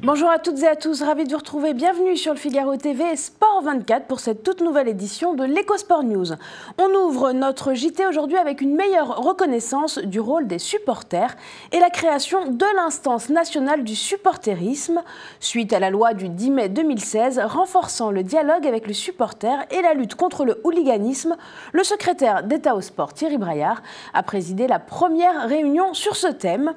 Bonjour à toutes et à tous, ravi de vous retrouver. Bienvenue sur le Figaro TV et Sport 24 pour cette toute nouvelle édition de l'EcoSport News. On ouvre notre JT aujourd'hui avec une meilleure reconnaissance du rôle des supporters et la création de l'instance nationale du supporterisme, suite à la loi du 10 mai 2016 renforçant le dialogue avec les supporters et la lutte contre le hooliganisme. Le secrétaire d'État au sport, Thierry Braillard, a présidé la première réunion sur ce thème.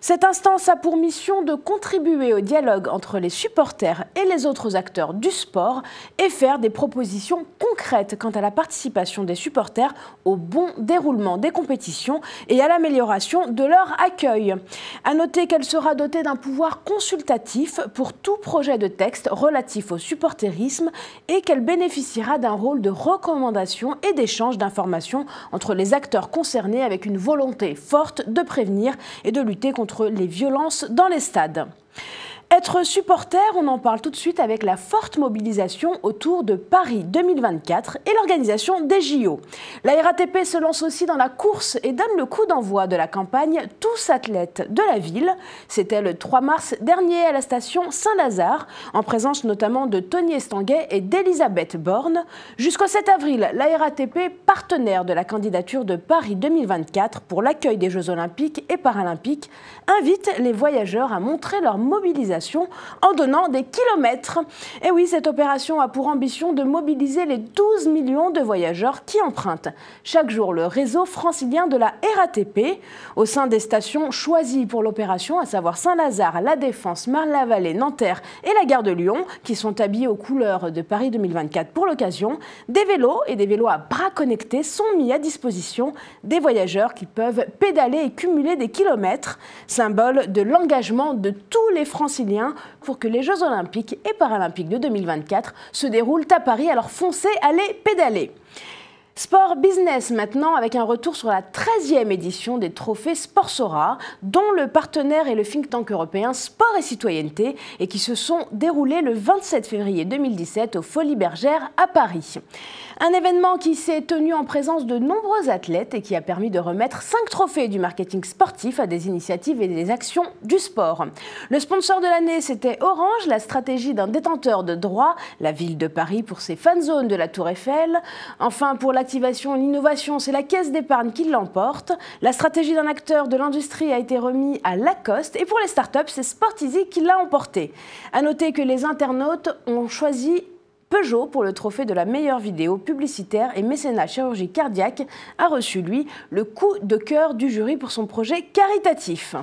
Cette instance a pour mission de contribuer au dialogue entre les supporters et les autres acteurs du sport et faire des propositions concrètes quant à la participation des supporters au bon déroulement des compétitions et à l'amélioration de leur accueil. À noter qu'elle sera dotée d'un pouvoir consultatif pour tout projet de texte relatif au supporterisme et qu'elle bénéficiera d'un rôle de recommandation et d'échange d'informations entre les acteurs concernés avec une volonté forte de prévenir et de lutter contre les violences dans les stades. Être supporter, on en parle tout de suite avec la forte mobilisation autour de Paris 2024 et l'organisation des JO. La RATP se lance aussi dans la course et donne le coup d'envoi de la campagne Tous athlètes de la ville. C'était le 3 mars dernier à la station Saint-Lazare, en présence notamment de Tony Estanguet et d'Elisabeth Borne. Jusqu'au 7 avril, la RATP, partenaire de la candidature de Paris 2024 pour l'accueil des Jeux Olympiques et Paralympiques, invite les voyageurs à montrer leur mobilisation en donnant des kilomètres. Et oui, cette opération a pour ambition de mobiliser les 12 millions de voyageurs qui empruntent chaque jour le réseau francilien de la RATP. Au sein des stations choisies pour l'opération, à savoir Saint-Lazare, La Défense, Marne-la-Vallée, Nanterre et la gare de Lyon, qui sont habillés aux couleurs de Paris 2024 pour l'occasion, des vélos et des vélos à bras connectés sont mis à disposition des voyageurs qui peuvent pédaler et cumuler des kilomètres, symbole de l'engagement de tous les franciliens pour que les Jeux Olympiques et Paralympiques de 2024 se déroulent à Paris. Alors foncez, allez pédaler. Sport business maintenant, avec un retour sur la 13e édition des trophées Sportsora, dont le partenaire est le think tank européen Sport et Citoyenneté, et qui se sont déroulés le 27 février 2017 aux Folies Bergères à Paris. Un événement qui s'est tenu en présence de nombreux athlètes et qui a permis de remettre 5 trophées du marketing sportif à des initiatives et des actions du sport. Le sponsor de l'année, c'était Orange, la stratégie d'un détenteur de droits, la ville de Paris pour ses fan zones de la Tour Eiffel. Enfin, pour l'activation et l'innovation, c'est la Caisse d'épargne qui l'emporte. La stratégie d'un acteur de l'industrie a été remise à Lacoste. Et pour les startups, c'est Sportizy qui l'a emporté. À noter que les internautes ont choisi Peugeot pour le trophée de la meilleure vidéo publicitaire et mécénat chirurgie cardiaque a reçu, lui, le coup de cœur du jury pour son projet caritatif.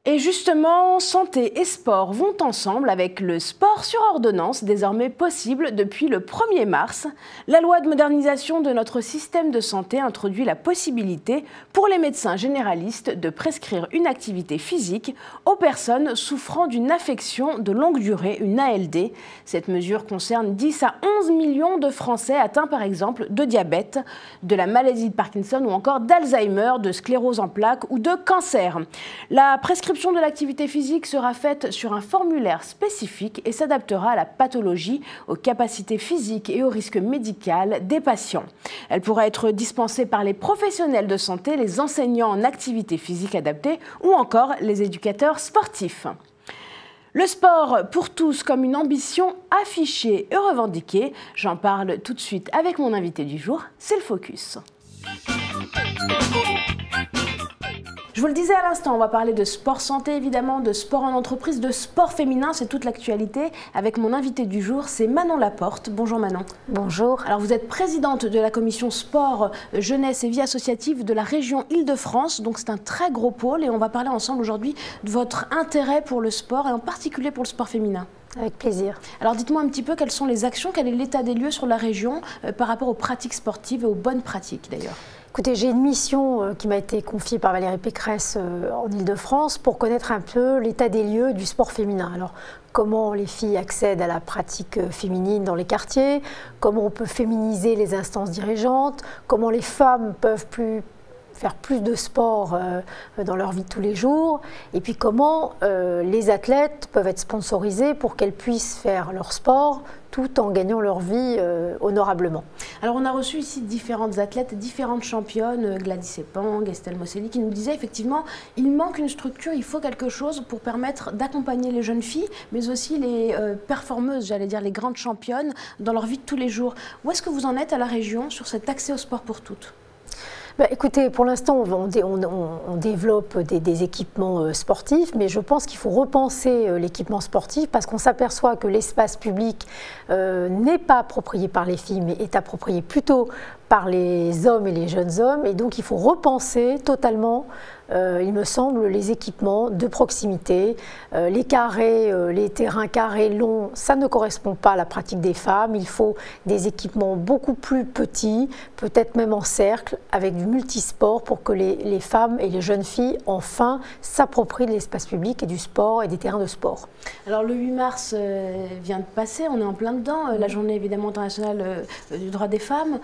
Et justement, santé et sport vont ensemble avec le sport sur ordonnance, désormais possible depuis le 1er mars. La loi de modernisation de notre système de santé introduit la possibilité pour les médecins généralistes de prescrire une activité physique aux personnes souffrant d'une affection de longue durée, une ALD. Cette mesure concerne 10 à 11 millions de Français atteints par exemple de diabète, de la maladie de Parkinson ou encore d'Alzheimer, de sclérose en plaques ou de cancer. La prescription de l'activité physique sera faite sur un formulaire spécifique et s'adaptera à la pathologie, aux capacités physiques et au risque médical des patients. Elle pourra être dispensée par les professionnels de santé, les enseignants en activité physique adaptée ou encore les éducateurs sportifs. Le sport pour tous comme une ambition affichée et revendiquée. J'en parle tout de suite avec mon invité du jour, c'est le Focus. Je vous le disais à l'instant, on va parler de sport santé évidemment, de sport en entreprise, de sport féminin, c'est toute l'actualité. Avec mon invité du jour, c'est Manon Laporte. Bonjour Manon. Bonjour. Alors vous êtes présidente de la commission sport, jeunesse et vie associative de la région Île-de-France, donc c'est un très gros pôle et on va parler ensemble aujourd'hui de votre intérêt pour le sport et en particulier pour le sport féminin. Avec plaisir. Alors dites-moi un petit peu quelles sont les actions, quel est l'état des lieux sur la région par rapport aux pratiques sportives et aux bonnes pratiques d'ailleurs. Écoutez, j'ai une mission qui m'a été confiée par Valérie Pécresse en Île-de-France pour connaître un peu l'état des lieux du sport féminin. Alors, comment les filles accèdent à la pratique féminine dans les quartiers, comment on peut féminiser les instances dirigeantes, comment les femmes peuvent plus faire plus de sport dans leur vie de tous les jours, et puis comment les athlètes peuvent être sponsorisés pour qu'elles puissent faire leur sport tout en gagnant leur vie honorablement. Alors on a reçu ici différentes athlètes, différentes championnes, Gladys Epang, Estelle Mosselli, qui nous disaient effectivement il manque une structure, il faut quelque chose pour permettre d'accompagner les jeunes filles, mais aussi les performeuses, j'allais dire les grandes championnes, dans leur vie de tous les jours. Où est-ce que vous en êtes à la région sur cet accès au sport pour toutes ? Écoutez, pour l'instant, on développe des équipements sportifs, mais je pense qu'il faut repenser l'équipement sportif parce qu'on s'aperçoit que l'espace public n'est pas approprié par les filles, mais est approprié plutôt par les hommes et les jeunes hommes. Et donc, il faut repenser totalement, il me semble, les équipements de proximité. Les carrés, les terrains carrés longs, ça ne correspond pas à la pratique des femmes. Il faut des équipements beaucoup plus petits, peut-être même en cercle, avec du multisport pour que les femmes et les jeunes filles, enfin, s'approprient de l'espace public et du sport et des terrains de sport. Alors, le 8 mars vient de passer, on est en plein dedans, la journée évidemment internationale du droit des femmes.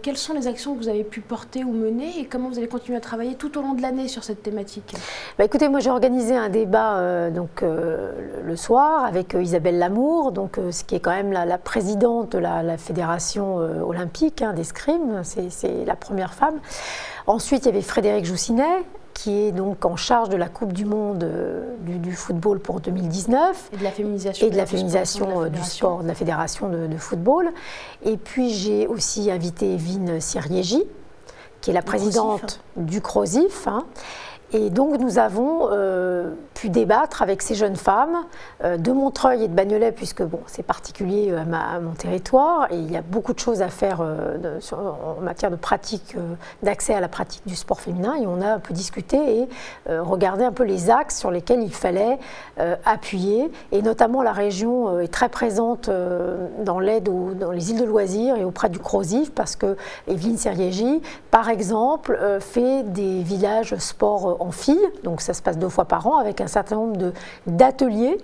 Quelles sont les actions que vous avez pu porter ou mener et comment vous allez continuer à travailler tout au long de l'année sur cette thématique? Écoutez, moi j'ai organisé un débat le soir avec Isabelle Lamour, ce qui est quand même la présidente de la fédération olympique d'escrime, c'est la première femme. Ensuite, il y avait Frédéric Joussinet, qui est donc en charge de la Coupe du Monde du football pour 2019. Et de la féminisation, du sport de la fédération de football. Et puis j'ai aussi invité Evelyne Siriégi, qui est la présidente du CROSIF. Et donc nous avons pu débattre avec ces jeunes femmes de Montreuil et de Bagnolet, puisque bon, c'est particulier à mon territoire et il y a beaucoup de choses à faire en matière de pratique, d'accès à la pratique du sport féminin. Et on a un peu discuté et regardé un peu les axes sur lesquels il fallait appuyer. Et notamment la région est très présente dans l'aide dans les îles de loisirs et auprès du CROSIF, parce que Evelyne Siriégi, par exemple, fait des villages sport en filles, donc ça se passe 2 fois par an avec un certain nombre d'ateliers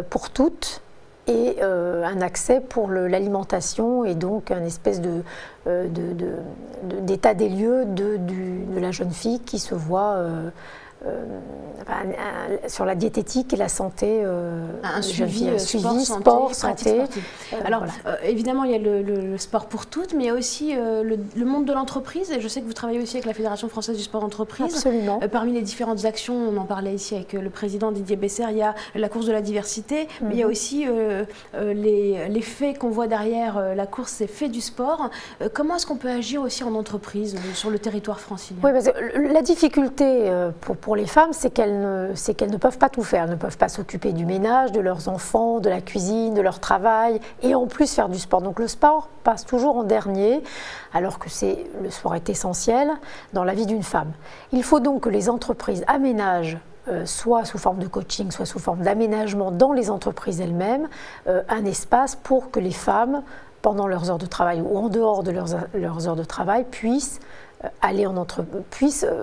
pour toutes et un accès pour l'alimentation et donc un espèce d'état des lieux de la jeune fille qui se voit sur la diététique et la santé, un suivi sport, santé. Alors évidemment il y a le sport pour toutes, mais il y a aussi le monde de l'entreprise, et je sais que vous travaillez aussi avec la Fédération française du sport d'entreprise. Absolument. Parmi les différentes actions, on en parlait ici avec le président Didier Besser, il y a la course de la diversité, mais il y a aussi les faits qu'on voit derrière la course, c'est faits du sport. Comment est-ce qu'on peut agir aussi en entreprise sur le territoire francilien? Oui, parce que la difficulté pour les femmes, c'est qu'elles ne peuvent pas tout faire. Elles ne peuvent pas s'occuper du ménage, de leurs enfants, de la cuisine, de leur travail, et en plus faire du sport. Donc le sport passe toujours en dernier, alors que le sport est essentiel dans la vie d'une femme. Il faut donc que les entreprises aménagent, soit sous forme de coaching, soit sous forme d'aménagement dans les entreprises elles-mêmes, un espace pour que les femmes, pendant leurs heures de travail ou en dehors de leurs heures de travail, puissent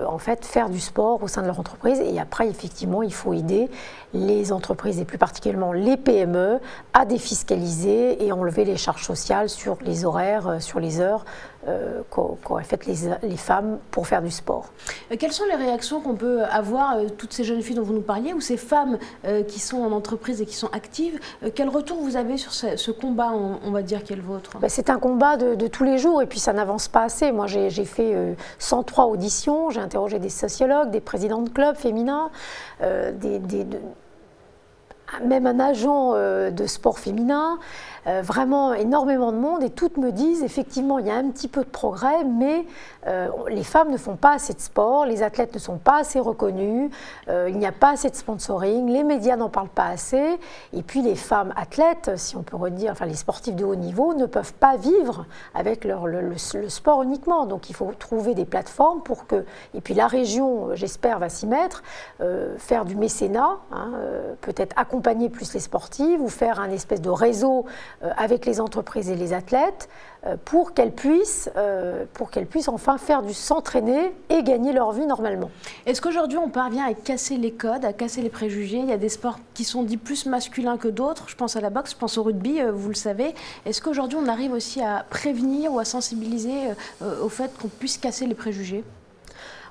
en fait faire du sport au sein de leur entreprise. Et après, effectivement, il faut aider les entreprises, et plus particulièrement les PME, à défiscaliser et enlever les charges sociales sur les horaires, sur les heures qu'auraient faites les femmes pour faire du sport. Quelles sont les réactions qu'on peut avoir, toutes ces jeunes filles dont vous nous parliez, ou ces femmes qui sont en entreprise et qui sont actives? Quel retour vous avez sur ce combat, on va dire, qui est le vôtre? C'est un combat de tous les jours, et puis ça n'avance pas assez. Moi, j'ai fait 103 auditions, j'ai interrogé des sociologues, des présidents de clubs féminins, même un agent de sport féminin, vraiment énormément de monde, et toutes me disent effectivement il y a un petit peu de progrès, mais les femmes ne font pas assez de sport, les athlètes ne sont pas assez reconnus, il n'y a pas assez de sponsoring, les médias n'en parlent pas assez, et puis les femmes athlètes, si on peut redire, enfin les sportifs de haut niveau, ne peuvent pas vivre avec le sport uniquement. Donc il faut trouver des plateformes pour que, et puis la région, j'espère, va s'y mettre, faire du mécénat, peut-être accompagner plus les sportives ou faire un espèce de réseau avec les entreprises et les athlètes pour qu'elles puissent enfin s'entraîner et gagner leur vie normalement. Est-ce qu'aujourd'hui on parvient à casser les codes, à casser les préjugés? Il y a des sports qui sont dits plus masculins que d'autres, je pense à la boxe, je pense au rugby, vous le savez. Est-ce qu'aujourd'hui on arrive aussi à prévenir ou à sensibiliser au fait qu'on puisse casser les préjugés?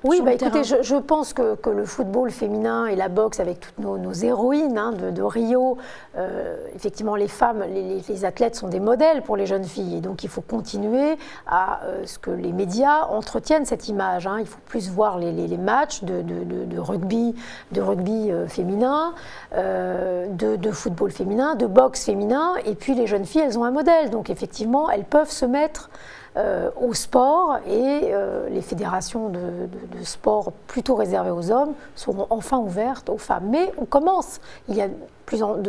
Oui, sur le écoutez, terrain. je pense que le football féminin et la boxe, avec toutes nos héroïnes de Rio, effectivement, les femmes, les athlètes sont des modèles pour les jeunes filles. Et donc, il faut continuer à ce que les médias entretiennent cette image. Il faut plus voir les matchs de rugby féminin, de football féminin, de boxe féminin. Et puis, les jeunes filles, elles ont un modèle. Donc, effectivement, elles peuvent se mettre au sport et les fédérations de sport plutôt réservées aux hommes seront enfin ouvertes aux femmes. Mais on commence. Il y a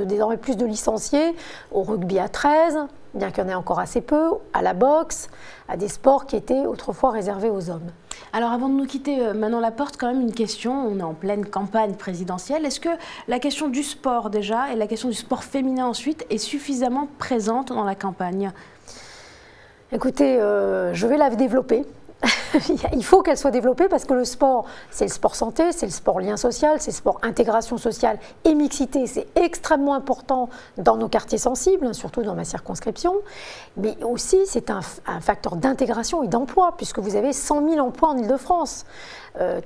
désormais plus de licenciés au rugby à 13, bien qu'il y en ait encore assez peu, à la boxe, à des sports qui étaient autrefois réservés aux hommes. Alors avant de nous quitter, Manon Laporte, quand même une question. On est en pleine campagne présidentielle. Est-ce que la question du sport déjà et la question du sport féminin ensuite est suffisamment présente dans la campagne ? Écoutez, je vais la développer. Il faut qu'elle soit développée parce que le sport, c'est le sport santé, c'est le sport lien social, c'est le sport intégration sociale et mixité. C'est extrêmement important dans nos quartiers sensibles, surtout dans ma circonscription. Mais aussi, c'est un facteur d'intégration et d'emploi puisque vous avez 100 000 emplois en Île-de-France.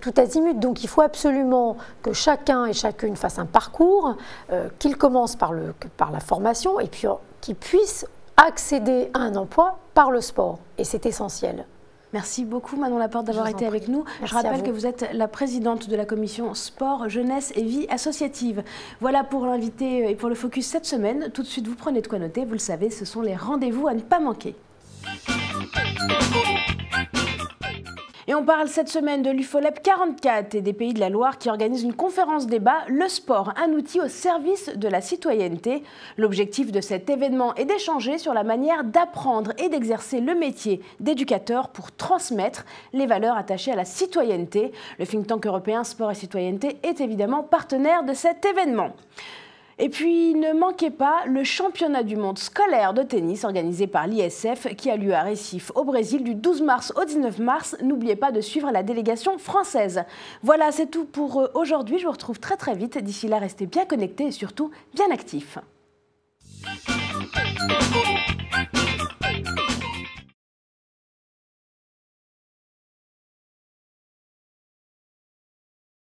Tout azimut. Donc il faut absolument que chacun et chacune fasse un parcours, qu'il commence par la formation et puis qu'il puisse accéder à un emploi par le sport. Et c'est essentiel. Merci beaucoup Manon Laporte d'avoir été avec nous. Je rappelle que vous êtes la présidente de la commission sport, jeunesse et vie associative. Voilà pour l'invité et pour le focus cette semaine. Tout de suite, vous prenez de quoi noter. Vous le savez, ce sont les rendez-vous à ne pas manquer. Et on parle cette semaine de l'UFOLEP 44 et des Pays de la Loire qui organisent une conférence débat « Le sport, un outil au service de la citoyenneté ». L'objectif de cet événement est d'échanger sur la manière d'apprendre et d'exercer le métier d'éducateur pour transmettre les valeurs attachées à la citoyenneté. Le think tank européen Sport et Citoyenneté est évidemment partenaire de cet événement. Et puis, ne manquez pas le championnat du monde scolaire de tennis organisé par l'ISF qui a lieu à Recife au Brésil du 12 mars au 19 mars. N'oubliez pas de suivre la délégation française. Voilà, c'est tout pour aujourd'hui. Je vous retrouve très vite. D'ici là, restez bien connectés et surtout bien actifs.